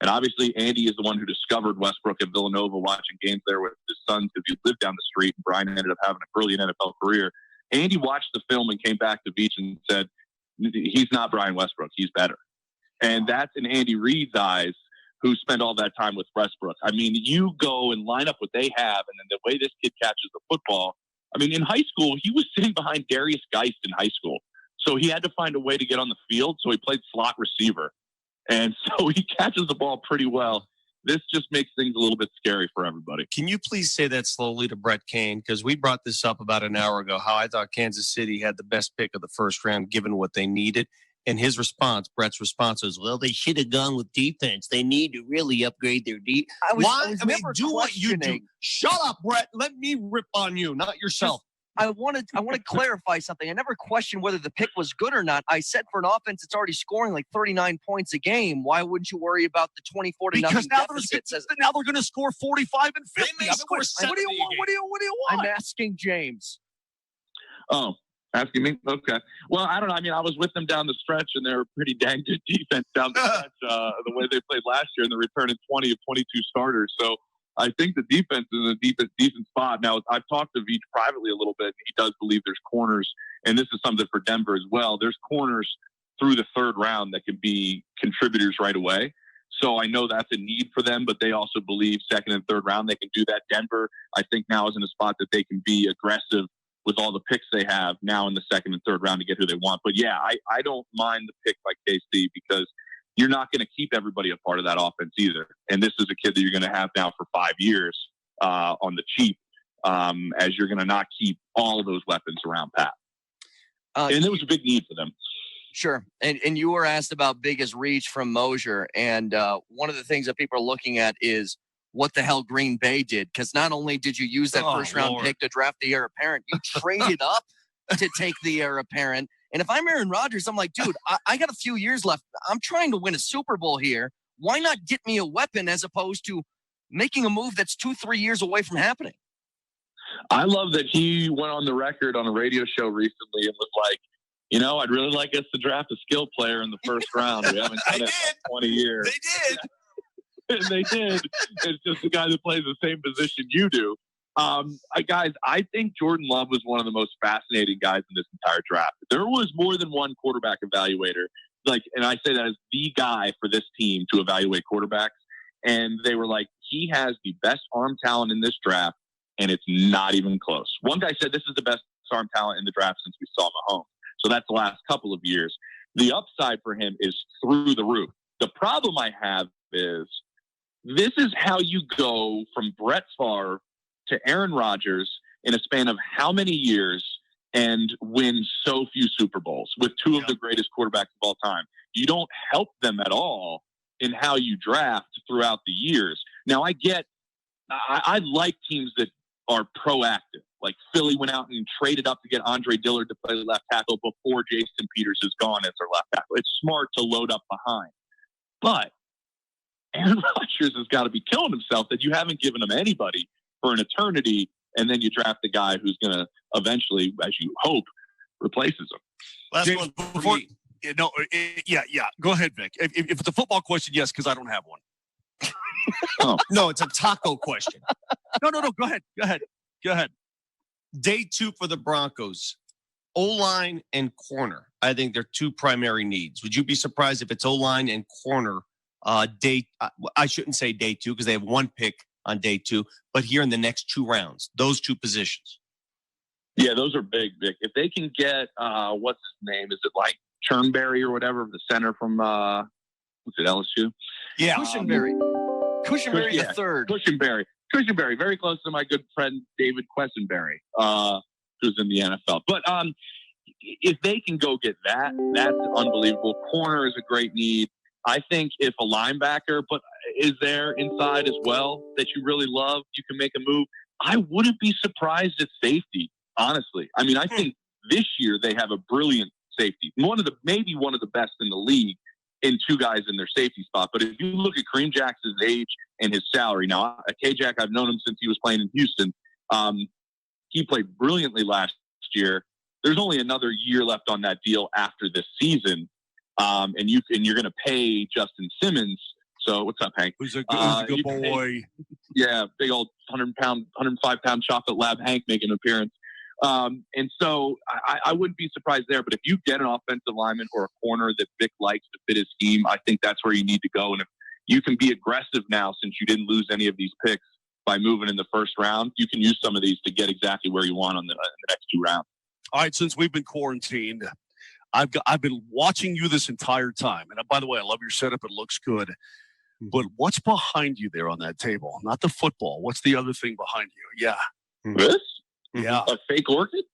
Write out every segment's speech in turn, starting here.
And obviously, Andy is the one who discovered Westbrook at Villanova, watching games there with his sons because he lived down the street. And Brian ended up having a brilliant NFL career. Andy watched the film and came back to Beach and said, he's not Brian Westbrook. He's better. And that's in Andy Reid's eyes, who spent all that time with Westbrook. I mean, you go and line up what they have, and then the way this kid catches the football. I mean, in high school, he was sitting behind Darius Geist in high school. So he had to find a way to get on the field, so he played slot receiver. And so he catches the ball pretty well. This just makes things a little bit scary for everybody. Can you please say that slowly to Brett Kane? Because we brought this up about an hour ago, how I thought Kansas City had the best pick of the first round, given what they needed. And his response, Brett's response was, well, they should have gone with defense. They need to really upgrade their defense. I mean, do what you do. Shut up, Brett. Let me rip on you, not yourself. I want to clarify something. I never questioned whether the pick was good or not. I said for an offense that's already scoring like 39 points a game, why wouldn't you worry about the 24-0 because now deficit? Now they're going to score 45 and 50. They may score 70. What do you want? I'm asking James. Oh, asking me? Okay. Well, I don't know. I mean, I was with them down the stretch, and they were pretty dang good defense down the stretch, the way they played last year, and they're returning 20 of 22 starters. So I think the defense is in a decent spot. Now, I've talked to Veach privately a little bit. He does believe there's corners, and this is something for Denver as well. There's corners through the third round that could be contributors right away. So I know that's a need for them, but they also believe second and third round they can do that. Denver, I think, now is in a spot that they can be aggressive with all the picks they have now in the second and third round to get who they want. But, yeah, I don't mind the pick by KC because you're not going to keep everybody a part of that offense either. And this is a kid that you're going to have now for 5 years on the cheap, as you're going to not keep all of those weapons around Pat. And it was a big need for them. Sure. And you were asked about biggest reach from Moser. And one of the things that people are looking at is what the hell Green Bay did. Because not only did you use that first-round pick to draft the heir apparent, you traded up to take the heir apparent. And if I'm Aaron Rodgers, I'm like, dude, I got a few years left. I'm trying to win a Super Bowl here. Why not get me a weapon as opposed to making a move that's 2-3 years away from happening? I love that he went on the record on a radio show recently and was like, you know, I'd really like us to draft a skill player in the first round. We haven't done it in 20 years. They did. They did. It's just the guy that plays the same position you do. Guys, I think Jordan Love was one of the most fascinating guys in this entire draft. There was more than one quarterback evaluator, and I say that as the guy for this team to evaluate quarterbacks. And they were like, he has the best arm talent in this draft, and it's not even close. One guy said this is the best arm talent in the draft since we saw Mahomes. So that's the last couple of years. The upside for him is through the roof. The problem I have is this is how you go from Brett Favre to Aaron Rodgers in a span of how many years and win so few Super Bowls with two of the greatest quarterbacks of all time. You don't help them at all in how you draft throughout the years. Now, I like teams that are proactive. Like Philly went out and traded up to get Andre Dillard to play left tackle before Jason Peters is gone as their left tackle. It's smart to load up behind. But Aaron Rodgers has got to be killing himself that you haven't given him anybody for an eternity, and then you draft the guy who's going to eventually, as you hope, replaces him. Last James, one before, Go ahead, Vic. If it's a football question, yes, because I don't have one. Oh. No, it's a taco question. No. Go ahead. Day 2 for the Broncos, O-line and corner. I think they're two primary needs. Would you be surprised if it's O-line and corner I shouldn't say day 2 because they have one pick on day 2, but here in the next 2 rounds, those two positions. Yeah, those are big, Vic. If they can get, what's his name? Is it like Churnberry or whatever, the center from, what's it, LSU? Yeah. Cushenberry the third. Cushenberry, very close to my good friend David Questenberry, who's in the NFL. But if they can go get that, that's unbelievable. Corner is a great need. I think if a linebacker is there inside as well that you really love, you can make a move. I wouldn't be surprised at safety, honestly. I mean, I think this year they have a brilliant safety. Maybe one of the best in the league in 2 guys in their safety spot. But if you look at Kareem Jackson's age and his salary, now, K-Jack, I've known him since he was playing in Houston. He played brilliantly last year. There's only another year left on that deal after this season. And you're going to pay Justin Simmons. So what's up, Hank? Who's a good boy. Yeah, big old 105-pound chocolate lab Hank making an appearance. And so I wouldn't be surprised there. But if you get an offensive lineman or a corner that Vic likes to fit his scheme, I think that's where you need to go. And if you can be aggressive now, since you didn't lose any of these picks by moving in the first round, you can use some of these to get exactly where you want in the next 2 rounds. All right, since we've been quarantined, I've been watching you this entire time. And by the way, I love your setup. It looks good. But what's behind you there on that table? Not the football. What's the other thing behind you? Yeah. This? Yeah. A fake orchid?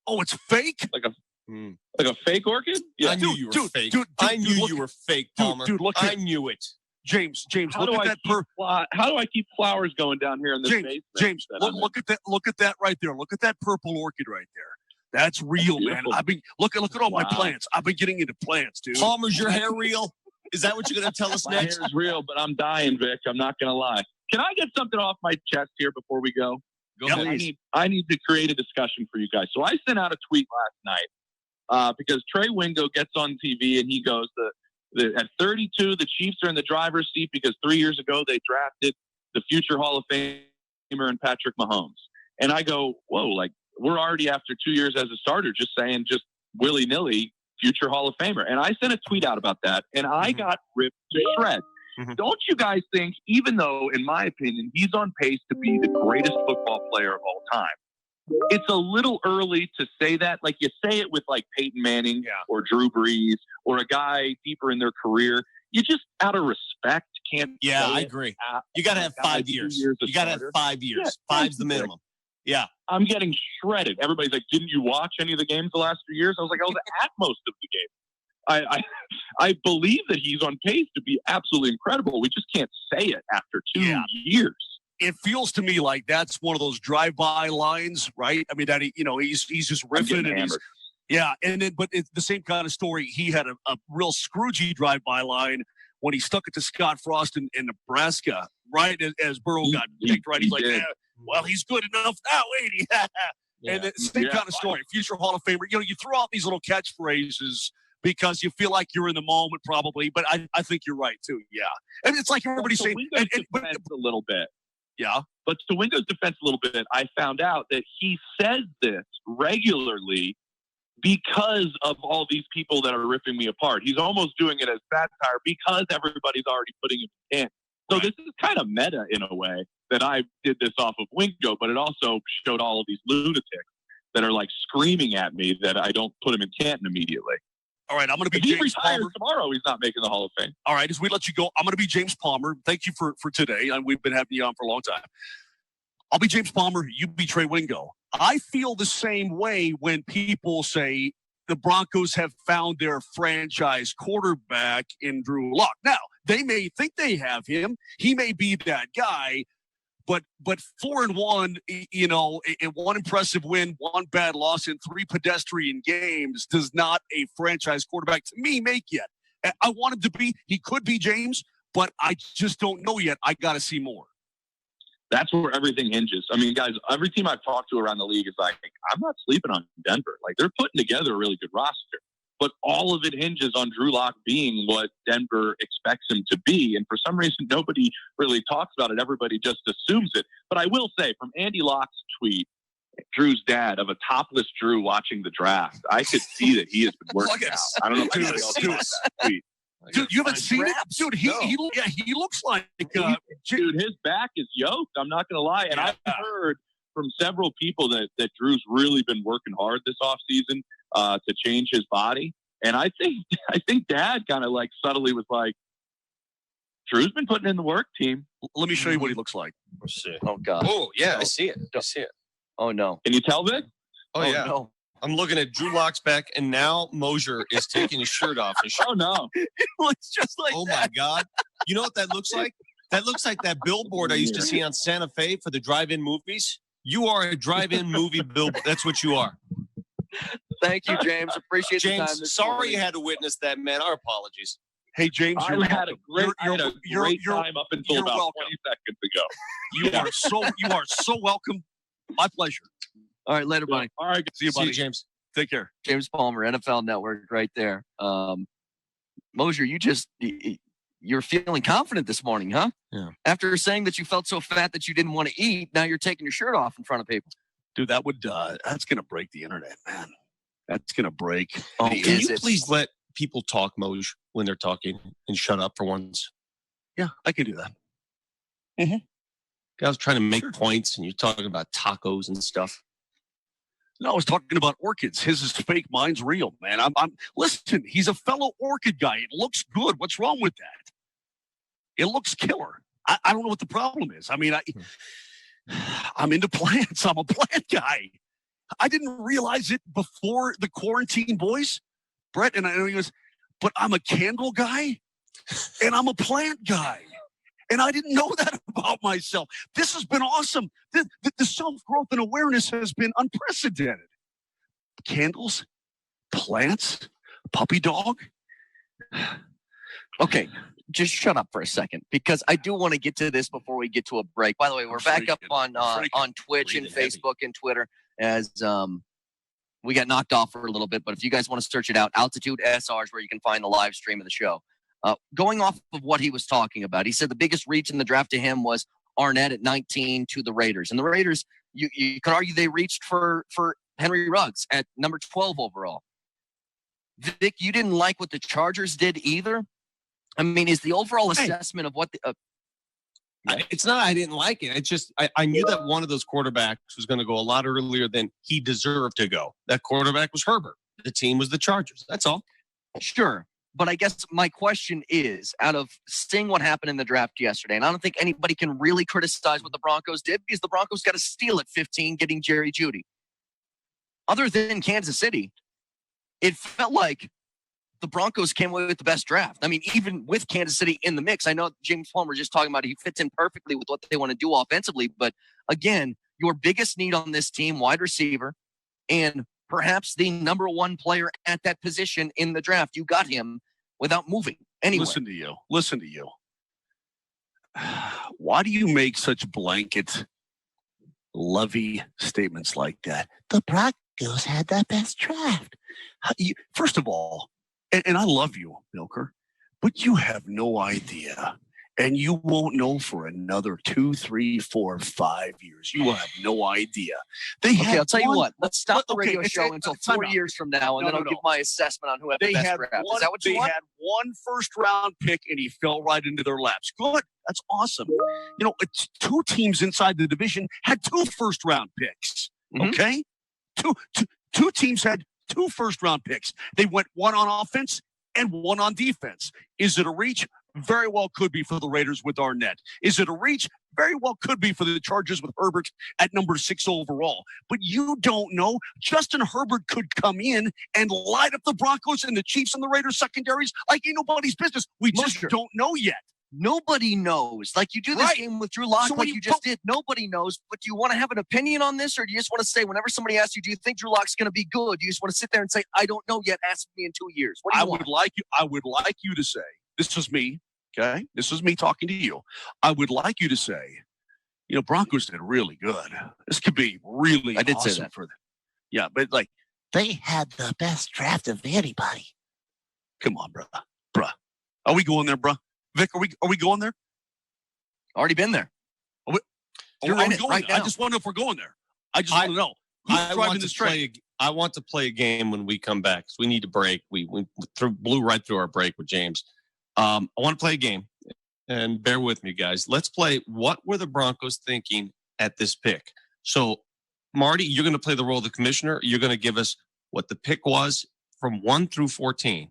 Oh, it's fake? Like a fake orchid? Yeah. I knew you were fake. I knew you were fake, Palmer. Dude, look I knew it. James, how look at that. How do I keep flowers going down here in this basement? James, look at that. Look at that right there. Look at that purple orchid right there. That's real, man. I've been look at all my plants. I've been getting into plants, dude. Palmer's your hair real? Is that what you're going to tell us next? My hair's real, but I'm dying, Vic. I'm not going to lie. Can I get something off my chest here before we go? Go ahead. I need to create a discussion for you guys. So I sent out a tweet last night because Trey Wingo gets on TV and he goes, at 32, the Chiefs are in the driver's seat because 3 years ago they drafted the future Hall of Famer and Patrick Mahomes. And I go, whoa, like we're already after 2 years as a starter, just saying just willy-nilly future Hall of Famer. And I sent a tweet out about that, and I got ripped to shreds. Don't you guys think, even though, in my opinion, he's on pace to be the greatest football player of all time, it's a little early to say that? Like you say it with like Peyton Manning or Drew Brees or a guy deeper in their career. You just, out of respect, can't. Yeah, I agree. You got to have 5 years. You got to have 5 years. Yeah, 5's the minimum. Yeah. I'm getting shredded. Everybody's like, didn't you watch any of the games the last 2 years? I was like, I was at most of the games. I believe that he's on pace to be absolutely incredible. We just can't say it after 2 years. It feels to me like that's one of those drive-by lines, right? I mean, that he's just riffing and and then, but it's the same kind of story. He had a real Scroogey drive-by line when he stuck it to Scott Frost in Nebraska, right as Burrow got picked. Right, he's like, well, he's good enough now, ain't he? And the same kind of story. Future Hall of Famer. You throw out these little catchphrases because you feel like you're in the moment, probably. But I think you're right too. Yeah, and it's like everybody's saying, but a little bit. Yeah. But to Wingo's defense a little bit, I found out that he says this regularly because of all these people that are ripping me apart. He's almost doing it as satire because everybody's already putting him in. So this is kind of meta in a way that I did this off of Wingo, but it also showed all of these lunatics that are like screaming at me that I don't put him in Canton immediately. All right, I'm going to be James Palmer. Tomorrow, he's not making the Hall of Fame. All right, as we let you go, I'm going to be James Palmer. Thank you for today. We've been having you on for a long time. I'll be James Palmer. You be Trey Wingo. I feel the same way when people say the Broncos have found their franchise quarterback in Drew Lock. Now, they may think they have him. He may be that guy. But 4-1, in one impressive win, one bad loss in 3 pedestrian games does not a franchise quarterback to me make yet. I want him to be. He could be James, but I just don't know yet. I got to see more. That's where everything hinges. I mean, guys, every team I've talked to around the league is like, I'm not sleeping on Denver. Like, they're putting together a really good roster. But all of it hinges on Drew Lock being what Denver expects him to be. And for some reason, nobody really talks about it. Everybody just assumes it. But I will say, from Andy Locke's tweet, Drew's dad, of a topless Drew watching the draft, I could see that he has been working out. I don't know if anybody else saw that tweet. Dude, you haven't seen it? Dude, he looks like dude, his back is yoked. I'm not going to lie. And I've heard from several people that Drew's really been working hard this offseason to change his body. And I think Dad kind of like subtly was like, Drew's been putting in the work, team. Let me show you what he looks like. Let's see. Oh, God. Oh, yeah, I see it. I see it. Oh, no. Can you tell, Vic? Oh, yeah. No. I'm looking at Drew Lock's back, and now Moser is taking his shirt off. Oh, no. It looks just like oh, my God. You know what that looks like? That looks like that billboard I used to see on Santa Fe for the drive-in movies. You are a drive-in movie billboard. That's what you are. Thank you, James. Appreciate James, the time. sorry you had to witness that, man. Our apologies. Hey, James, I had a great time up until about welcome. 20 seconds ago. You are so welcome. My pleasure. All right, later, buddy. All right, see you, buddy. See you, James. Take care. James Palmer, NFL Network, right there. Moser, you're feeling confident this morning, huh? Yeah. After saying that you felt so fat that you didn't want to eat, now you're taking your shirt off in front of people. Dude, that's going to break the internet, man. That's going to break. Can you please let people talk, Moj, when they're talking and shut up for once? Yeah, I can do that. I was trying to make points, and you're talking about tacos and stuff. No, I was talking about orchids. His is fake, mine's real, man. Listen, he's a fellow orchid guy. It looks good. What's wrong with that? It looks killer. I don't know what the problem is. I mean, I'm into plants. I'm a plant guy. I didn't realize it before the quarantine, boys. Brett, and I know he goes, but I'm a candle guy and I'm a plant guy. And I didn't know that about myself. This has been awesome. The self-growth and awareness has been unprecedented. Candles, plants, puppy dog. Okay, just shut up for a second, because I do want to get to this before we get to a break. By the way, we're back up on Twitch and Facebook and Twitter as we got knocked off for a little bit. But if you guys want to search it out, Altitude SR is where you can find the live stream of the show. Going off of what he was talking about, he said the biggest reach in the draft to him was Arnett at 19 to the Raiders. And the Raiders, you could argue they reached for Henry Ruggs at number 12 overall. Vic, you didn't like what the Chargers did either? I mean, is the overall assessment of what the it's not I didn't like it. It's just I knew that one of those quarterbacks was going to go a lot earlier than he deserved to go. That quarterback was Herbert. The team was the Chargers. That's all. Sure. But I guess my question is, out of seeing what happened in the draft yesterday, and I don't think anybody can really criticize what the Broncos did, because the Broncos got a steal at 15 getting Jerry Jeudy. Other than Kansas City, it felt like the Broncos came away with the best draft. I mean, even with Kansas City in the mix, I know James Palmer just talking about he fits in perfectly with what they want to do offensively. But again, your biggest need on this team, wide receiver, and perhaps the number one player at that position in the draft. You got him without moving anywhere. Listen to you. Why do you make such blanket, lovey statements like that? The Broncos had the best draft. First of all, and I love you, Milker, but you have no idea. And you won't know for another 2, 3, 4, 5 years. You will have no idea. I'll tell you what. Let's stop the radio show until 4 years from now, and then I'll give my assessment on who had the best draft. Is that what you want? They had one first-round pick, and he fell right into their laps. Good. That's awesome. You know, it's 2 teams inside the division had 2 first-round picks. Okay? Two teams had 2 first-round picks. They went one on offense and one on defense. Is it a reach? Very well could be for the Raiders with Arnett. Is it a reach? Very well could be for the Chargers with Herbert at number 6 overall. But you don't know. Justin Herbert could come in and light up the Broncos and the Chiefs and the Raiders secondaries like ain't nobody's business. We just don't know yet. Nobody knows. Like you do this game with Drew Lock, like you just did. Nobody knows. But do you want to have an opinion on this, or do you just want to say, whenever somebody asks you, do you think Drew Lock's going to be good? Do you just want to sit there and say, I don't know yet. Ask me in 2 years. What do you want? I would like you to say, this is me. Okay, this is me talking to you. I would like you to say, you know, Broncos did really good. This could be really I did awesome say that for them. Yeah, but like they had the best draft of anybody. Come on, bruh. Are we going there, bruh? Vic, are we going there? Already been there. You're going right now. I just want to know if we're going there. I just want to know who's driving this train. I want to play a game when we come back. So we need a break. We blew right through our break with James. I want to play a game, and bear with me, guys. Let's play what were the Broncos thinking at this pick. So, Marty, you're going to play the role of the commissioner. You're going to give us what the pick was from 1 through 14.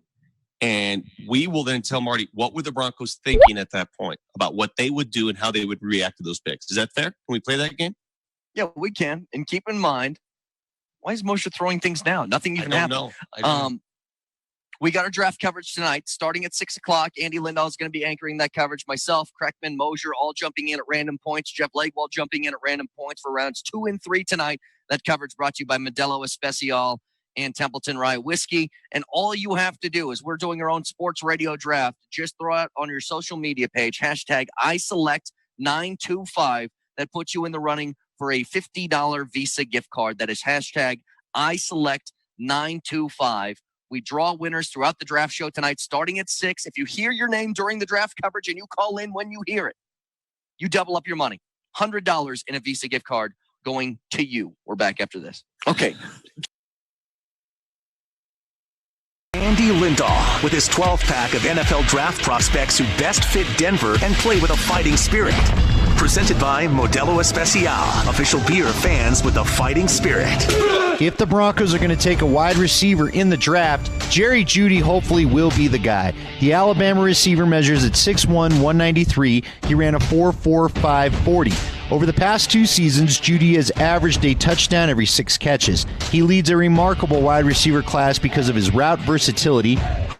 And we will then tell Marty what were the Broncos thinking at that point about what they would do and how they would react to those picks. Is that fair? Can we play that game? Yeah, we can. And keep in mind, why is Moser throwing things down? Nothing even happened. We got our draft coverage tonight, starting at 6 o'clock. Andy Lindahl is going to be anchoring that coverage. Myself, Kreckman, Moser, all jumping in at random points. Jeff Legwell jumping in at random points for rounds 2 and 3 tonight. That coverage brought to you by Modelo Especial and Templeton Rye Whiskey. And all you have to do is we're doing our own sports radio draft. Just throw out on your social media page, hashtag ISelect925. That puts you in the running for a $50 Visa gift card. That is hashtag ISelect925 We draw winners throughout the draft show tonight, starting at 6. If you hear your name during the draft coverage and you call in when you hear it, you double up your money. $100 in a Visa gift card going to you. We're back after this. Okay. Andy Lindahl with his 12-pack of NFL draft prospects who best fit Denver and play with a fighting spirit. Presented by Modelo Especial, official beer of fans with a fighting spirit. If the Broncos are going to take a wide receiver in the draft, Jerry Jeudy hopefully will be the guy. The Alabama receiver measures at 6'1", 193. He ran a 4.45 40. Over the past 2 seasons, Jeudy has averaged a touchdown every 6 catches. He leads a remarkable wide receiver class because of his route versatility,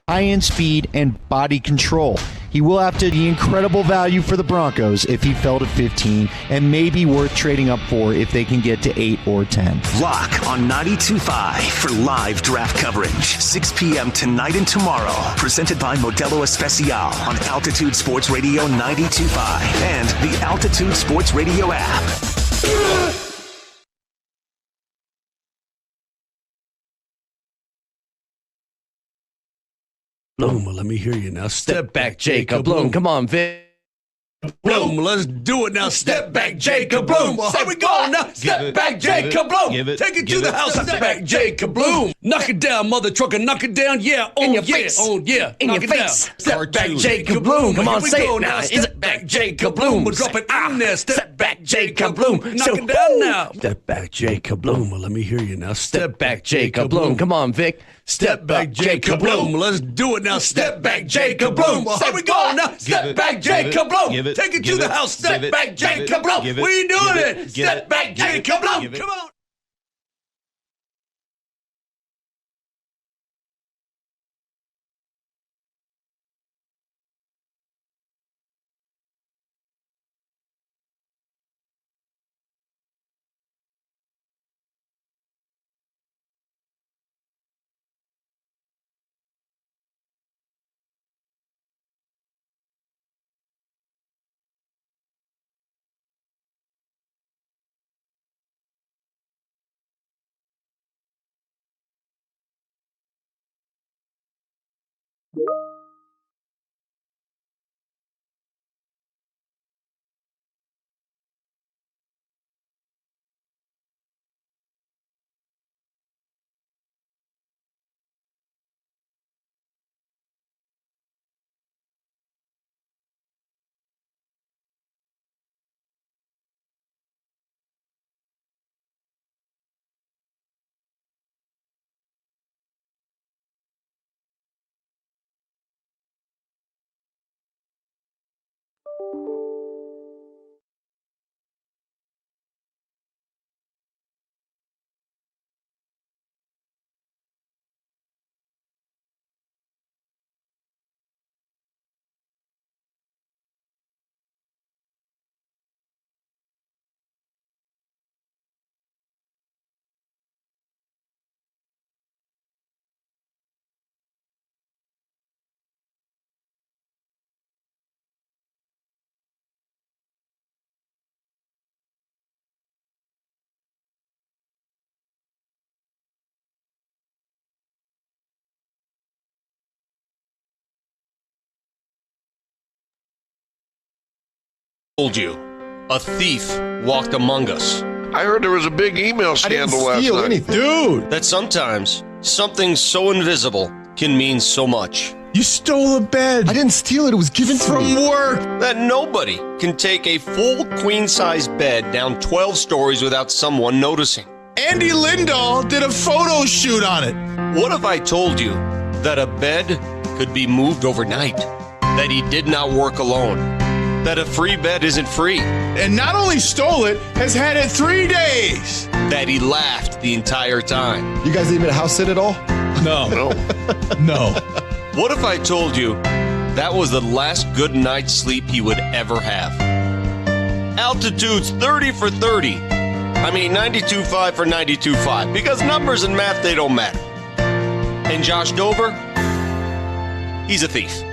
high-end speed, and body control. He will have to be incredible value for the Broncos if he fell to 15, and may be worth trading up for if they can get to 8 or 10. Lock on 92.5 for live draft coverage. 6 p.m. tonight and tomorrow. Presented by Modelo Especial on Altitude Sports Radio 92.5 and the Altitude Sports Radio app. Bloom, let me hear you now. Step back, Jacob Bloom. Come on, Vic. Bloom, let's do it now. Step back, Jacob Bloom. Here we go now. Step back, Jacob Bloom. Take it to the house. Step back, Jacob Bloom. Knock it down, mother trucker. Knock it down. Yeah. Oh, yeah. Oh, yeah. In your face. Step back, Jacob Bloom. Come on, say it now. Step back, Jacob Bloom. We'll drop it in there. Step back, Jacob Bloom. Knock it down now. Step back, Jacob Bloom. Let me hear you now. Step back, Jacob Bloom. Come on, Vic. Step back, Jacob Bloom. Let's do it now. Step back, Jacob Bloom. Here we go now. Step back, Jacob Bloom. Take it to the house. Step back, Jacob Bloom. We doing it. Step back, Jacob Bloom. Come on. Told you, a thief walked among us. I heard there was a big email scandal last night. Anything. Dude, That sometimes something so invisible can mean so much. you stole a bed. I didn't steal it. It was given to me. From work. That nobody can take a full queen-size bed down 12 stories without someone noticing. Andy Lindahl did a photo shoot on it. What if I told you that a bed could be moved overnight? That he did not work alone? That a free bed isn't free? And not only stole it, has had it 3 days. That he laughed the entire time? You guys leave me to house sit at all? No. No. What if I told you that was the last good night's sleep he would ever have? Altitude's 30 for 30. I mean 92.5 for 92.5, because numbers and math, they don't matter. And Josh Dover, he's a thief.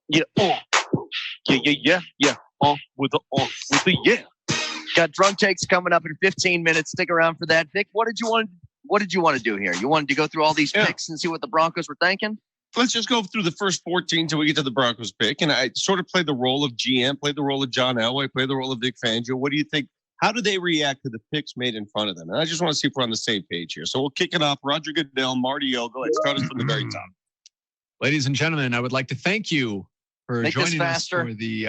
Yeah. Yeah. With the yeah. Got drunk takes coming up in 15 minutes. Stick around for that. Vic, what did you want to do here? You wanted to go through all these picks and see what the Broncos were thinking? Let's just go through the first 14 till we get to the Broncos pick. And I sort of played the role of GM, played the role of John Elway, played the role of Vic Fangio. What do you think? How do they react to the picks made in front of them? And I just want to see if we're on the same page here. So we'll kick it off. Roger Goodell, Marty O. Go ahead, start us from the very top. Ladies and gentlemen, I would like to thank you for joining us for the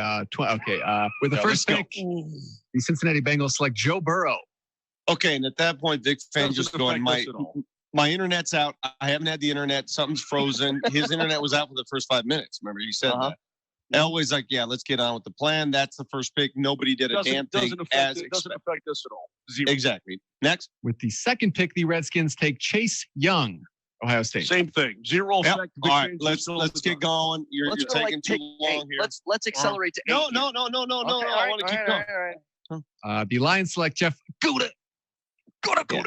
with the first pick. The Cincinnati Bengals select Joe Burrow. Okay, and at that point, Vic Fangio's going, my internet's out. I haven't had the internet. Something's frozen. His internet was out for the first 5 minutes. Remember, he said that. Elway's like, yeah, let's get on with the plan. That's the first pick. Nobody did a damn thing. Doesn't affect us at all. Zero. Exactly. Next. With the second pick, the Redskins take Chase Young, Ohio State. Same thing. Zero effect. All right, let's get going. You're taking too long here. Let's accelerate to 8. No. Okay, I want to keep going. All right. The Lions select Jeff Gouda. Yeah,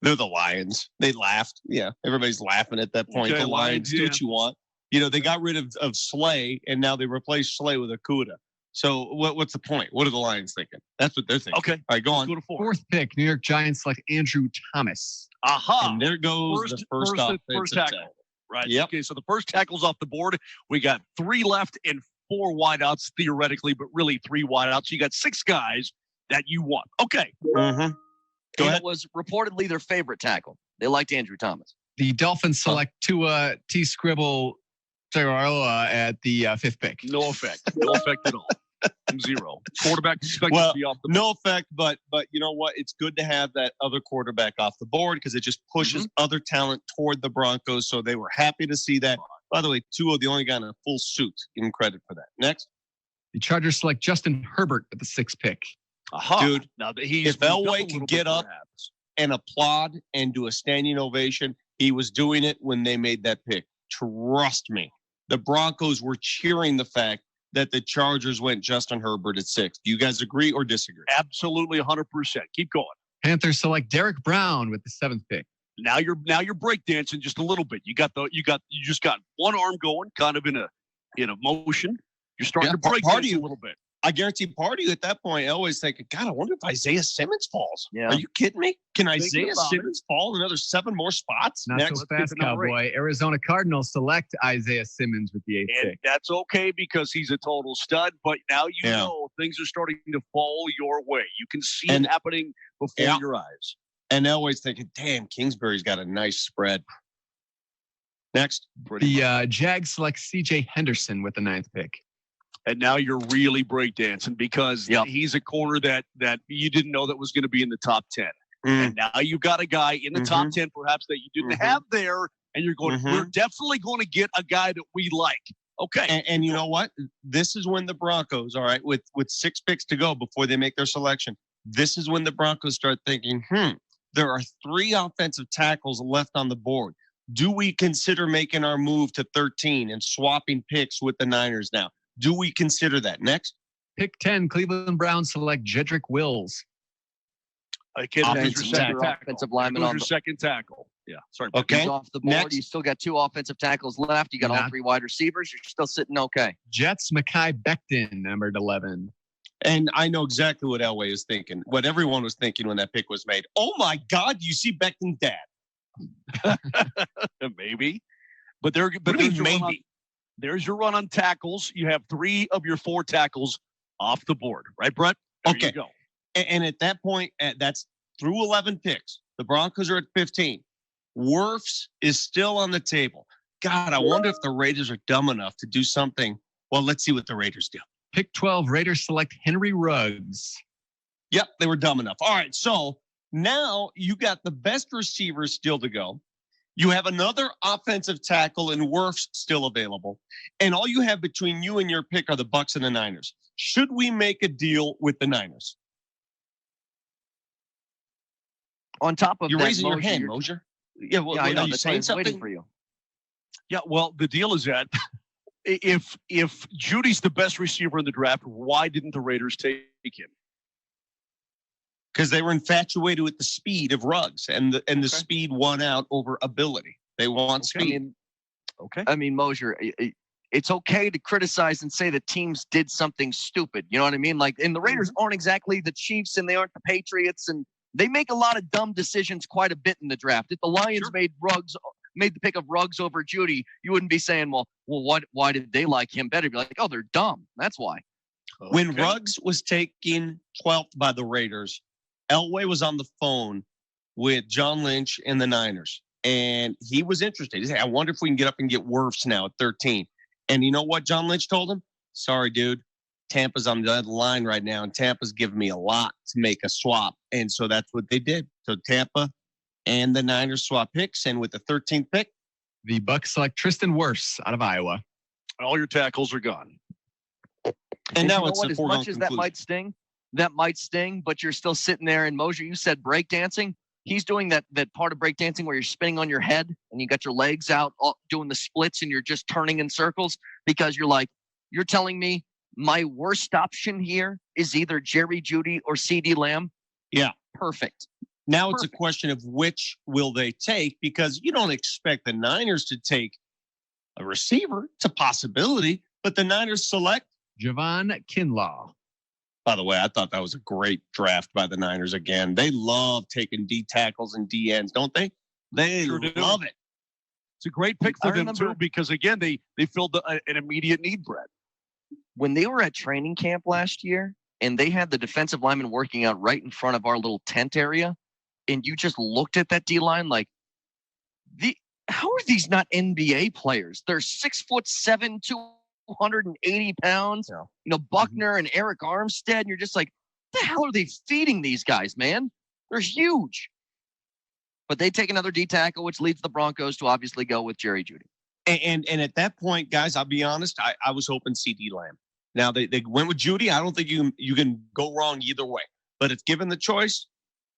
they're the Lions. They laughed. Yeah, everybody's laughing at that point. Okay, the Lions do what you want. You know, they got rid of Slay, and now they replaced Slay with Akuda. So what's the point? What are the Lions thinking? That's what they're thinking. Okay. All right, go on. Go to fourth pick, New York Giants select Andrew Thomas. Aha. And there goes the first tackle. Right. Yep. Okay, so the first tackle's off the board. We got 3 left and 4 wideouts, theoretically, but really 3 wideouts. So you got 6 guys that you want. Okay. Mm-hmm. Go ahead. It was reportedly their favorite tackle. They liked Andrew Thomas. The Dolphins select Tua T. Scribble Tagovailoa at the 5th pick. No effect. No effect at all. 0. Quarterback expected to be off the board. No effect, but you know what? It's good to have that other quarterback off the board because it just pushes other talent toward the Broncos. So they were happy to see that. By the way, Tua, the only guy in a full suit. Give him credit for that. Next. The Chargers select Justin Herbert at the 6th pick. Aha. Dude, now if Elway can get up and applaud and do a standing ovation, he was doing it when they made that pick. Trust me. The Broncos were cheering the fact that the Chargers went Justin Herbert at 6. Do you guys agree or disagree? Absolutely 100%. Keep going. Panthers select Derek Brown with the 7th pick. Now you're breakdancing just a little bit. You just got one arm going, kind of in a motion. You're starting to break dance a little bit. I guarantee part of you at that point always thinking, God, I wonder if Isaiah Simmons falls. Yeah. Are you kidding me? Can Isaiah Simmons fall another 7 more spots? Not so fast, Cowboy. Arizona Cardinals select Isaiah Simmons with the 8th pick. That's okay because he's a total stud, but now you know things are starting to fall your way. You can see it happening before your eyes. And Elway's thinking, damn, Kingsbury's got a nice spread. Next. The Jags select C.J. Henderson with the 9th pick. And now you're really breakdancing because he's a corner that you didn't know that was going to be in the top 10. And now you've got a guy in the top 10 perhaps that you didn't have there. And you're going, we're definitely going to get a guy that we like. Okay. And you know what? This is when the Broncos, all right, with 6 picks to go before they make their selection, this is when the Broncos start thinking, there are 3 offensive tackles left on the board. Do we consider making our move to 13 and swapping picks with the Niners now? Do we consider that? Next. Pick 10, Cleveland Browns select Jedrick Wills. Offensive lineman on your second tackle. Yeah. Sorry. Okay. He's off the board. Next. You still got 2 offensive tackles left. You got all 3 wide receivers. You're still sitting okay. Jets, Mekhi Becton, numbered 11. And I know exactly what Elway is thinking, what everyone was thinking when that pick was made. Oh, my God, you see Becton's dad. Maybe. But there's your run on tackles. You have 3 of your 4 tackles off the board. Right, Brett? There you go. And at that point, that's through 11 picks. The Broncos are at 15. Wirfs is still on the table. God, I wonder if the Raiders are dumb enough to do something. Well, let's see what the Raiders do. Pick 12, Raiders select Henry Ruggs. Yep, they were dumb enough. All right, so now you got the best receivers still to go. You have another offensive tackle and Wirfs still available. And all you have between you and your pick are the Bucs and the Niners. Should we make a deal with the Niners? On top of you're that, raising your hand, Moser. Yeah, well, I know. Are you saying something? Waiting for you. Yeah, well, the deal is that if Judy's the best receiver in the draft, why didn't the Raiders take him? Because they were infatuated with the speed of Ruggs, and the speed won out over ability. They want speed. I mean, Moser, it's okay to criticize and say that teams did something stupid. You know what I mean? Like, and the Raiders aren't exactly the Chiefs and they aren't the Patriots, and they make a lot of dumb decisions quite a bit in the draft. If the Lions made the pick of Ruggs over Judy, you wouldn't be saying, well, why did they like him better? You'd be like, oh, they're dumb. That's why. When Ruggs was taken 12th by the Raiders, Elway was on the phone with John Lynch and the Niners, and he was interested. He said, I wonder if we can get up and get Wirfs now at 13. And you know what John Lynch told him? Sorry, dude. Tampa's on the other line right now, and Tampa's giving me a lot to make a swap. And so that's what they did. So Tampa and the Niners swap picks, and with the 13th pick, the Bucs select Tristan Wirfs out of Iowa. All your tackles are gone. And now it's as much as that might sting, but you're still sitting there. And Moser, you said breakdancing. He's doing that part of breakdancing where you're spinning on your head and you got your legs out doing the splits and you're just turning in circles because you're telling me my worst option here is either Jerry Jeudy or CeeDee Lamb. Yeah. Perfect. Now it's a question of which will they take, because you don't expect the Niners to take a receiver. It's a possibility, but the Niners select Javon Kinlaw. By the way, I thought that was a great draft by the Niners again. They love taking D tackles and D ends, don't they? They sure love it. It's a great pick for them, too, because, again, they filled an immediate need, Brett. When they were at training camp last year and they had the defensive lineman working out right in front of our little tent area, and you just looked at that D-line like, how are these not NBA players? They're 6'7", 280 pounds. Yeah. You know, Buckner and Eric Armstead, and you're just like, what the hell are they feeding these guys, man? They're huge. But they take another D tackle, which leads the Broncos to obviously go with Jerry Jeudy. And at that point, guys, I'll be honest, I was hoping CeeDee Lamb. Now they went with Jeudy. I don't think you can go wrong either way. But it's given the choice.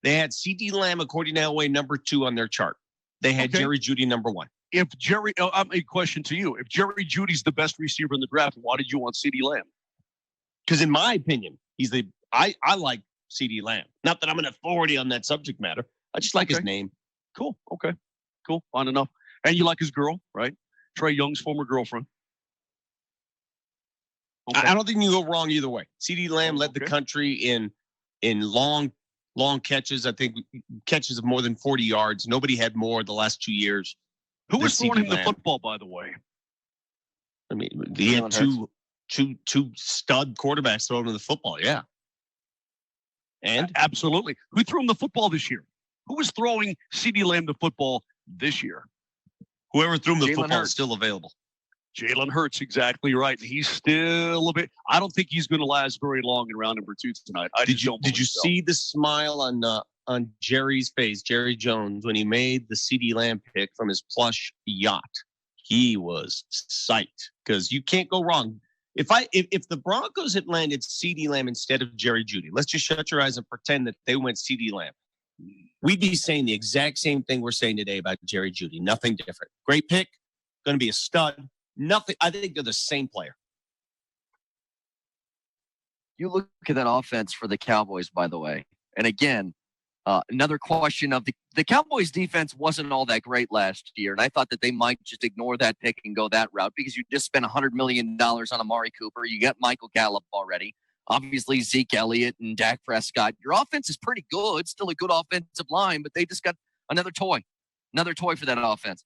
They had CeeDee Lamb, according to Elway, number 2 on their chart. They had Jerry Jeudy number 1. If Jerry, a question to you: if Jerry Judy's the best receiver in the draft, why did you want CeeDee Lamb? Because in my opinion, I like CeeDee Lamb. Not that I'm an authority on that subject matter. I just like his name. Cool. Okay. Cool. Fine enough. And you like his girl, right? Trey Young's former girlfriend. Okay. I don't think you can go wrong either way. CeeDee Lamb led the country in long catches. I think catches of more than 40 yards. Nobody had more the last 2 years. Who was throwing him the football, by the way? I mean, he had two stud quarterbacks throwing him the football. Yeah. And absolutely. Who threw him the football this year? Who was throwing CeeDee Lamb the football this year? Whoever threw him the football is still available. Jalen Hurts, exactly right. He's still a bit. I don't think he's going to last very long in round number 2 tonight. Did you see the smile on Jerry's face, Jerry Jones, when he made the CeeDee Lamb pick from his plush yacht? He was psyched because you can't go wrong. If the Broncos had landed CeeDee Lamb instead of Jerry Jeudy, let's just shut your eyes and pretend that they went CeeDee Lamb. We'd be saying the exact same thing we're saying today about Jerry Jeudy. Nothing different. Great pick. Going to be a stud. Nothing. I think they're the same player. You look at that offense for the Cowboys, by the way. And again, another question of the Cowboys defense wasn't all that great last year. And I thought that they might just ignore that pick and go that route because you just spent $100 million on Amari Cooper. You got Michael Gallup already. Obviously, Zeke Elliott and Dak Prescott. Your offense is pretty good. Still a good offensive line, but they just got another toy for that offense.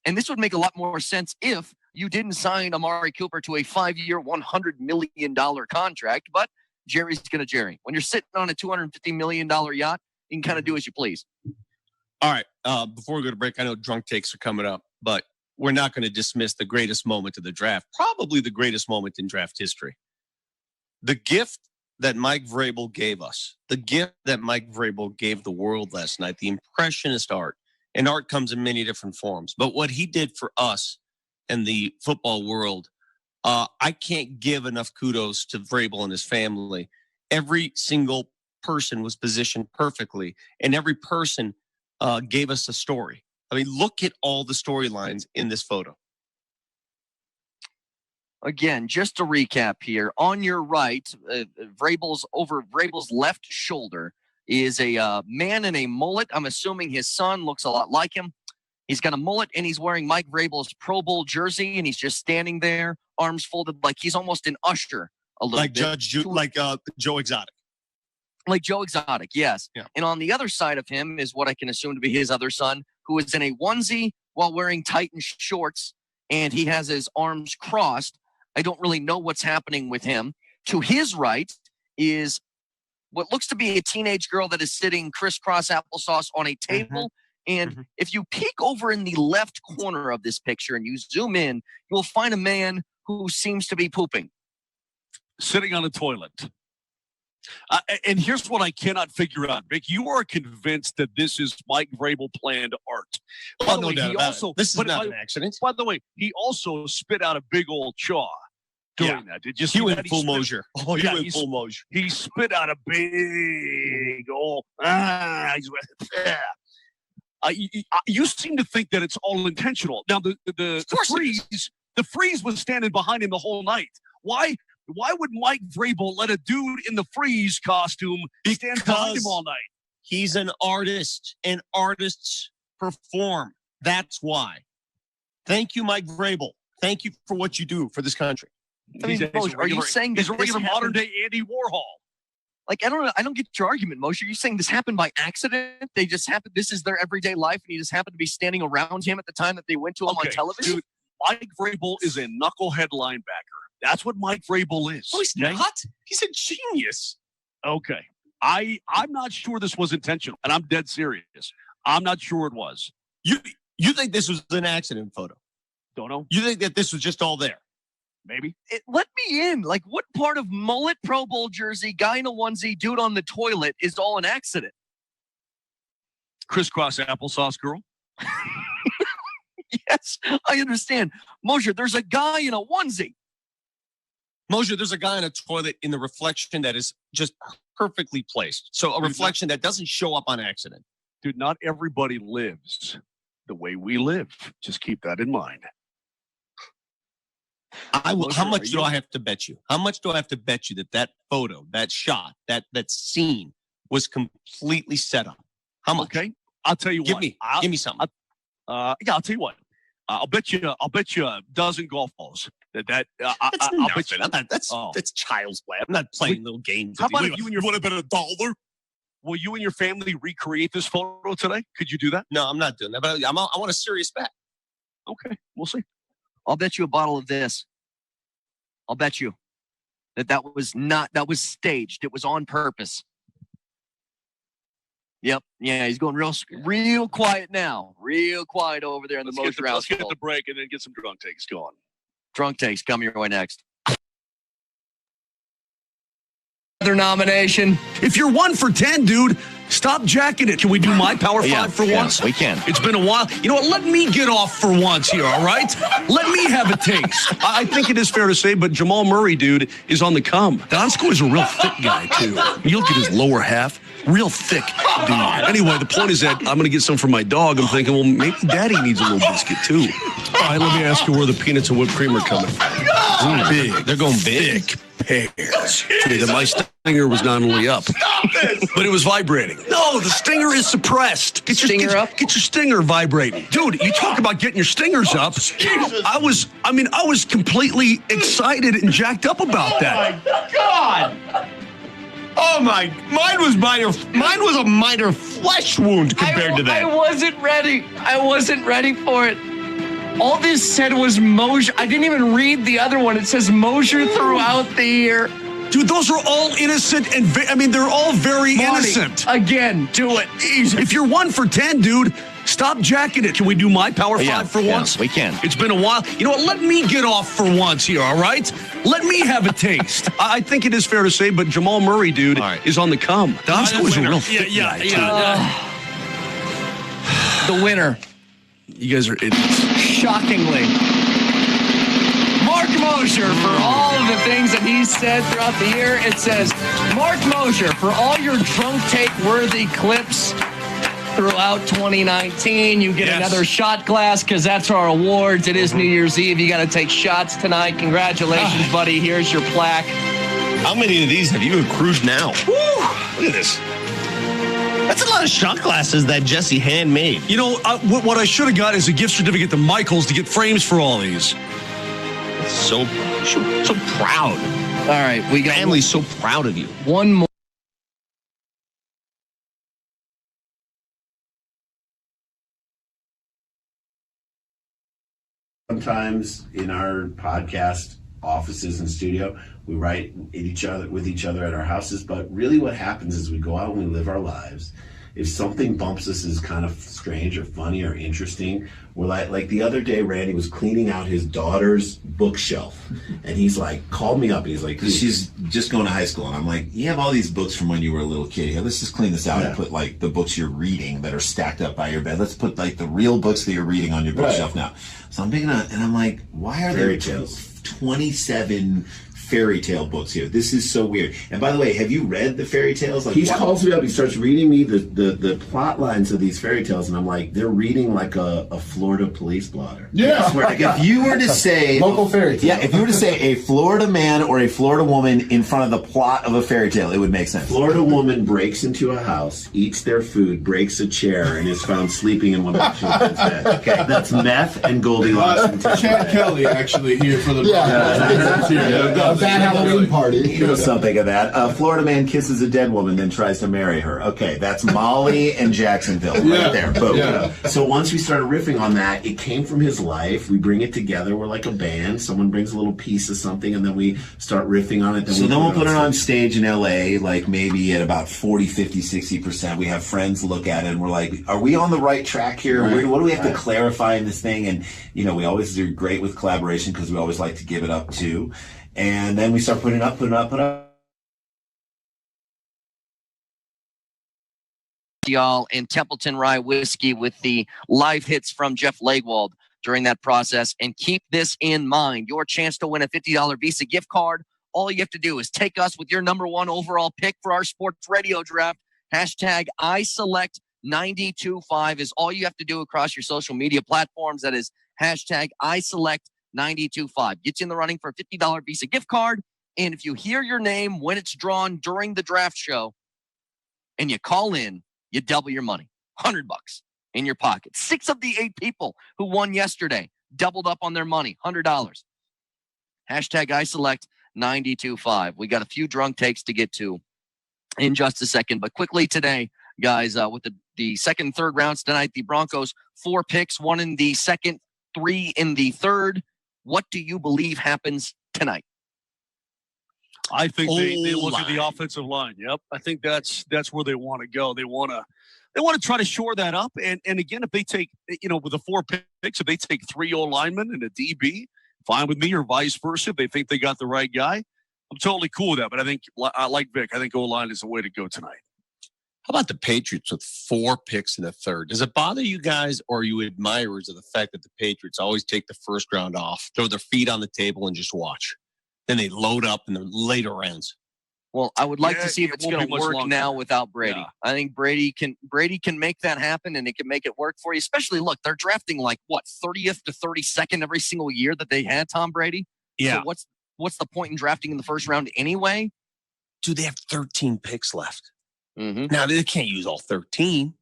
And this would make a lot more sense if you didn't sign Amari Cooper to a 5-year, $100 million contract, but Jerry's going to Jerry. When you're sitting on a $250 million yacht, you can kind of do as you please. All right. Before we go to break, I know drunk takes are coming up, but we're not going to dismiss the greatest moment of the draft, probably the greatest moment in draft history. The gift that Mike Vrabel gave us, the gift that Mike Vrabel gave the world last night, the impressionist art, and art comes in many different forms. But what he did for us and the football world, I can't give enough kudos to Vrabel and his family. Every single person was positioned perfectly, and every person gave us a story. I mean, look at all the storylines in this photo. Again, just to recap here, on your right, Vrabel's left shoulder is a man in a mullet. I'm assuming his son looks a lot like him. He's got a mullet, and he's wearing Mike Vrabel's Pro Bowl jersey, and he's just standing there, arms folded, like he's almost an usher a little like bit. Joe Exotic. Like Joe Exotic, yes. Yeah. And on the other side of him is what I can assume to be his other son, who is in a onesie while wearing Titan shorts, and he has his arms crossed. I don't really know what's happening with him. To his right is what looks to be a teenage girl that is sitting crisscross applesauce on a table. And if you peek over in the left corner of this picture and you zoom in, you'll find a man who seems to be pooping. Sitting on a toilet. And here's what I cannot figure out, Vic. You are convinced that this is Mike Vrabel planned art. By the way, he also, this is not an accident. By the way, he also spit out a big old chaw during that. Did you see he that? went full Moser. Oh, he went full Moser. He spit out a big old. You seem to think that it's all intentional. Now, the freeze was standing behind him the whole night. Why would Mike Vrabel let a dude in the freeze costume stand behind him all night? He's an artist, and artists perform. That's why. Thank you, Mike Vrabel. Thank you for what you do for this country. I mean, Mosher, are you saying he's a regular modern day Andy Warhol? Like, I don't get your argument, Mosher. Are you saying this happened by accident? They just happened. This is their everyday life, and he just happened to be standing around him at the time that they went to him on television? Dude, Mike Vrabel is a knucklehead linebacker. That's what Mike Vrabel is. Oh, he's not. He's a genius. Okay. I'm not sure this was intentional, and I'm dead serious. I'm not sure it was. You think this was an accident photo? Don't know. You think that this was just all there? Maybe. Let me in. Like, what part of mullet, Pro Bowl jersey, guy in a onesie, dude on the toilet is all an accident? Crisscross applesauce girl? Yes, I understand. Moser, there's a guy in a onesie. Moser, there's a guy in a toilet in the reflection that is just perfectly placed. So a reflection that doesn't show up on accident. Dude, not everybody lives the way we live. Just keep that in mind. I will. How much do I have to bet you? How much do I have to bet you that photo, that shot, that scene was completely set up? How much? Okay, I'll tell you what. Give me something. I'll tell you what. I'll bet you a dozen golf balls. That's child's play. I'm not playing little games. How about if you and your want to bet $1? Will you and your family recreate this photo today? Could you do that? No, I'm not doing that. But I want a serious bet. Okay, we'll see. I'll bet you a bottle of this. I'll bet you that was staged. It was on purpose. Yep. Yeah, he's going real quiet now. Real quiet over there in the Moser house. Let's get the break and then get some drunk takes going. Drunk takes coming your way next. Another nomination. If you're 1 for 10, dude, stop jacking it. Can we do my Power 5 for once? We can. It's been a while. You know what? Let me get off for once here, all right? Let me have a taste. I think it is fair to say, but Jamal Murray, dude, is on the come. Donskoy is a real thick guy, too. You look at his lower half. Real thick, dude. Anyway, the point is that I'm going to get some for my dog. I'm thinking, well, maybe Daddy needs a little biscuit, too. All right, let me ask you where the peanuts and whipped cream are coming from. Big. They're going big. Pears. My stinger was not only up, but it was vibrating. No, the stinger is suppressed. Get your stinger up. Get your stinger vibrating. Dude, you talk about getting your stingers up. I was completely excited and jacked up about that. Oh, my God. Oh my! Mine was a minor flesh wound compared to that. I wasn't ready for it. All this said was Moser. I didn't even read the other one. It says Moser throughout the year. Dude, those are all innocent and they're all very innocent. Again, do it. Easy. If you're 1 for 10, dude, stop jacking it. Can we do my Power 5 for once? We can. It's been a while. You know what? Let me get off for once here, all right? Let me have a taste. I think it is fair to say, but Jamal Murray, dude, is on the come. Donskoy is a real thick guy, too. The winner. You guys are idiots. Shockingly. Mark Moser, for all of the things that he said throughout the year, it says, Mark Moser, for all your drunk take-worthy clips throughout 2019, you get another shot glass because that's our awards. It is New Year's Eve. You got to take shots tonight. Congratulations, buddy. Here's your plaque. How many of these have you accrued now? Woo! Look at this. That's a lot of shot glasses that Jesse handmade. You know, what I should have got is a gift certificate to Michael's to get frames for all these. So proud. All right, we got family's so proud of you. One more. Sometimes in our podcast offices and studio, we write with each other at our houses, but really what happens is we go out and we live our lives. If something bumps us as kind of strange or funny or interesting, we're like the other day, Randy was cleaning out his daughter's bookshelf, and he's like, called me up, and he's like, she's just going to high school, and I'm like, you have all these books from when you were a little kid here. Let's just clean this out and put like the books you're reading that are stacked up by your bed. Let's put like the real books that you're reading on your bookshelf now. So I'm picking up, and I'm like, why are there 27 fairy tale books here? This is so weird. And by the way, have you read the fairy tales? Like, he calls me up, he starts reading me the plot lines of these fairy tales, and I'm like, they're reading like a Florida police blotter. Yeah. I swear, like, if you were to say local fairy tale. Yeah, if you were to say a Florida man or a Florida woman in front of the plot of a fairy tale, it would make sense. Florida woman breaks into a house, eats their food, breaks a chair, and is found sleeping in one of the children's bed. Okay, that's meth and Goldilocks. Chad Kelly actually here for the bad Halloween party. You know something of that. Florida man kisses a dead woman, then tries to marry her. Okay, that's Molly and Jacksonville right there. Boom. Yeah. So once we started riffing on that, it came from his life. We bring it together. We're like a band. Someone brings a little piece of something, and then we start riffing on it. Then we'll put it on stage in L.A., like maybe at about 40, 50, 60%. We have friends look at it, and we're like, are we on the right track here? Right. What do we have to clarify in this thing? And, you know, we always do great with collaboration because we always like to give it up, too. And then we start putting it up. Y'all and Templeton Rye Whiskey with the live hits from Jeff Legwold during that process. And keep this in mind. Your chance to win a $50 Visa gift card. All you have to do is take us with your number one overall pick for our sports radio draft. Hashtag ISelect925 is all you have to do across your social media platforms. That is hashtag ISelect925. Gets you in the running for a $50 Visa gift card. And if you hear your name when it's drawn during the draft show and you call in, you double your money. $100 in your pocket. 6 of the 8 people who won yesterday doubled up on their money. $100. Hashtag ISelect925. We got a few drunk takes to get to in just a second. But quickly today, guys, with the second and third rounds tonight, the Broncos 4 picks, 1 in the second, 3 in the third. What do you believe happens tonight? I think they look at the offensive line. Yep, I think that's where they want to go. They want to try to shore that up. And again, if they take, you know, with the 4 picks, if they take 3 O-linemen and a DB, fine with me, or vice versa. If they think they got the right guy, I'm totally cool with that. But I think, I like Vic. I think O-line is the way to go tonight. How about the Patriots with 4 picks in the third? Does it bother you guys, or are you admirers of the fact that the Patriots always take the first round off, throw their feet on the table, and just watch? Then they load up in the later rounds. Well, I would like to see if it's going to work now without Brady. Yeah. I think Brady can make that happen, and it can make it work for you. Especially, look, they're drafting like 30th to 32nd every single year that they had Tom Brady. Yeah. So what's the point in drafting in the first round anyway? Dude, they have 13 picks left. Mm-hmm. Now they can't use all 13.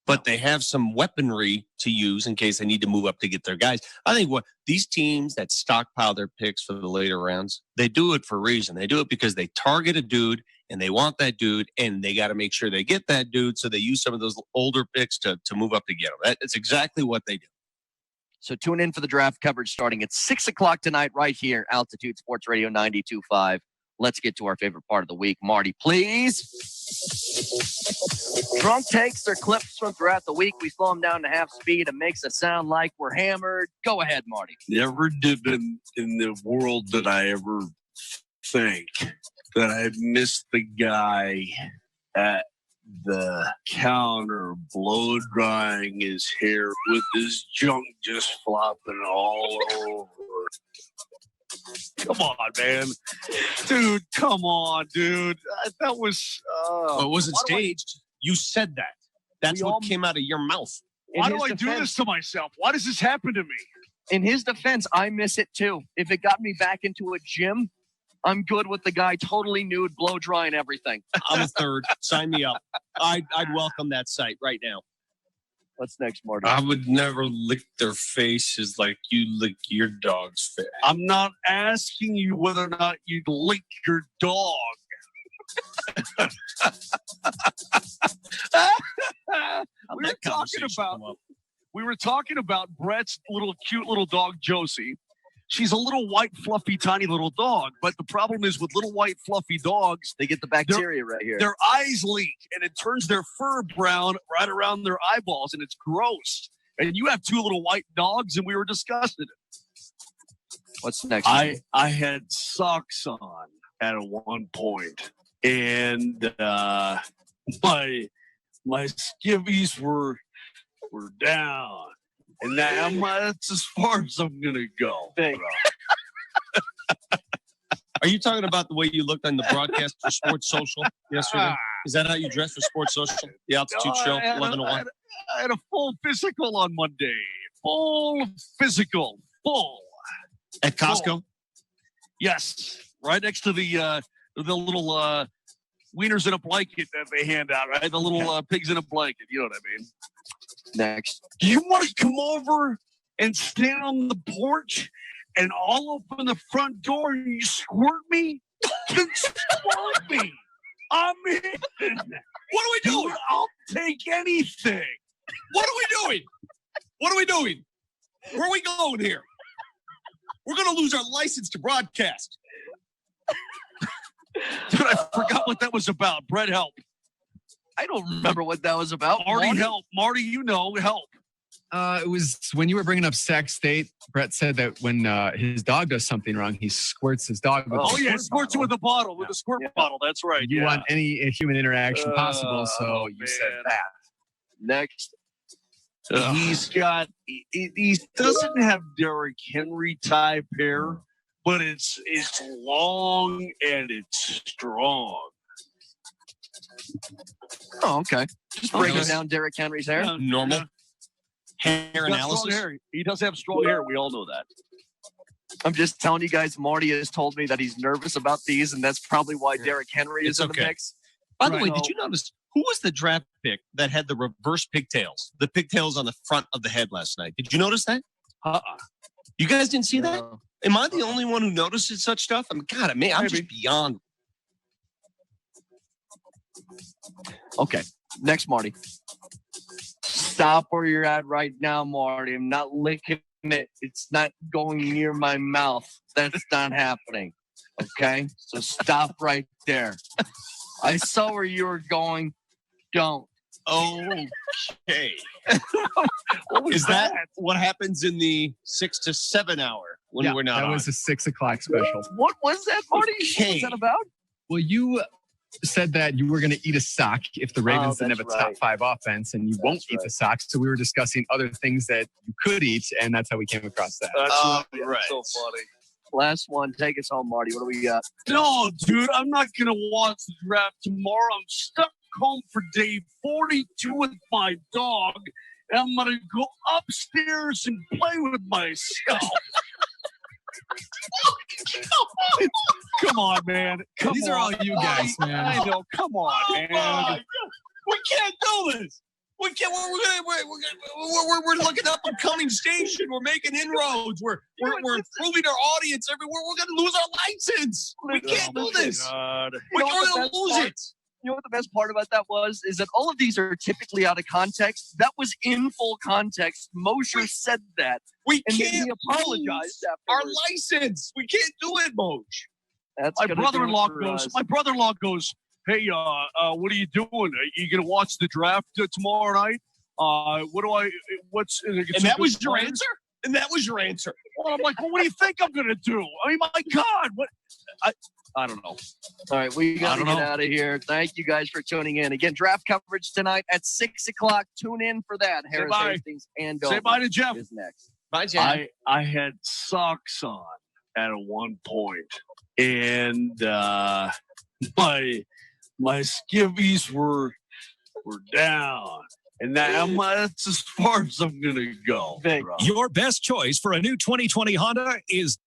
But they have some weaponry to use in case they need to move up to get their guys. I think what these teams that stockpile their picks for the later rounds, they do it for a reason. They do it because they target a dude and they want that dude, and they got to make sure they get that dude. So they use some of those older picks to move up to get them. That's exactly what they do. So tune in for the draft coverage starting at 6 o'clock tonight, right here, Altitude Sports Radio 92.5. Let's get to our favorite part of the week. Marty, please. Drunk takes or clips from throughout the week. We slow them down to half speed. It makes us sound like we're hammered. Go ahead, Marty. Never did in the world did I ever think that I'd missed the guy at the counter blow drying his hair with his junk just flopping all over. Come on, man. Dude, come on, dude. That was... it wasn't staged. You said that. That's what came out of your mouth. Why do I do this to myself? Why does this happen to me? In his defense, I miss it too. If it got me back into a gym, I'm good with the guy totally nude, blow dry, and everything. I'm a third. Sign me up. I'd welcome that site right now. What's next, Marty? I would never lick their faces like you lick your dog's face. I'm not asking you whether or not you'd lick your dog. We were talking about Brett's cute little dog, Josie. She's a little white, fluffy, tiny little dog. But the problem is with little white, fluffy dogs, they get the bacteria right here. Their eyes leak, and it turns their fur brown right around their eyeballs, and it's gross. And you have two little white dogs, and we were discussing it. What's next? I had socks on at one point, and my skivvies were down. And now that's as far as I'm going to go. Are you talking about the way you looked on the broadcast for Sports Social yesterday? Is that how you dressed for Sports Social? The Altitude Show, 11 to 1? I had a full physical on Monday. Full physical. Full. At Costco? Full. Yes. Right next to the little wieners in a blanket that they hand out, right? The little pigs in a blanket. You know what I mean? Next. Do you want to come over and stand on the porch and I'll open the front door and you squirt me? Then squirt me. I'm in. What are we doing? Dude, I'll take anything. What are we doing? What are we doing? Where are we going here? We're going to lose our license to broadcast. Dude, I forgot what that was about. Brett, help. I don't remember what that was about. Marty, help. Marty, you know, help. It was when you were bringing up Sac State. Brett said that when his dog does something wrong, he squirts his dog with squirts you with a bottle, with a squirt bottle. That's right. You want any human interaction possible, so you said that. Next. He's got, he doesn't have Derrick Henry type hair, but it's long and it's strong. Oh, okay. Just breaking down Derrick Henry's hair. Normal hair analysis. Hair. He does have strong hair. We all know that. I'm just telling you guys, Marty has told me that he's nervous about these, and that's probably why Derrick Henry is in the mix. By the way, did you notice who was the draft pick that had the reverse pigtails? The pigtails on the front of the head last night. Did you notice that? You guys didn't see that? Am I the only one who notices such stuff? I'm just beyond. Okay, next, Marty. Stop where you're at right now, Marty. I'm not licking it. It's not going near my mouth. That's not happening. Okay? So stop right there. I saw where you were going. Don't. Okay. Is that what happens in the 6 to 7 hour when we're not that on? was a 6 o'clock special. What was that, Marty? What was that about? Well, you said that you were going to eat a sock if the Ravens didn't have a top 5 offense, and you won't eat the sock. So we were discussing other things that you could eat, and that's how we came across that. That's right. So funny. Last one. Take us home, Marty. What do we got? No, dude, I'm not going to watch the draft tomorrow. I'm stuck home for day 42 with my dog, and I'm going to go upstairs and play with myself. Come on, man. These are all you guys, man. I know. Come on, man. We can't do this. We can't. We're looking up a coming station. We're making inroads. We're improving our audience everywhere. We're going to lose our license. We can't do this. We're going to lose it. You know what the best part about that was? Is that all of these are typically out of context. That was in full context. Moser said that. We and can't he apologized our afterwards. license. We can't do it, Moj. That's My brother-in-law goes, hey, what are you doing? Are you going to watch the draft tomorrow night? And that was your answer? And that was your answer. Well, I'm like, well, what do you think I'm going to do? I mean, my God, what? I don't know. All right, we got to get out of here. Thank you guys for tuning in. Again, draft coverage tonight at 6 o'clock. Tune in for that. Harris Hastings and Say bye to Jeff. Is next. Bye, Jeff. I had socks on at one point, and my skivvies were down. And that's as far as I'm going to go. Your best choice for a new 2020 Honda is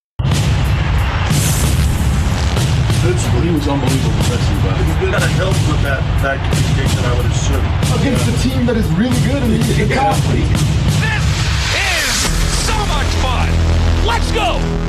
defensively. He was unbelievable defensively. But it kind of helps with that communication, I would assume. Against a team that is really good in the conference. This is so much fun. Let's go.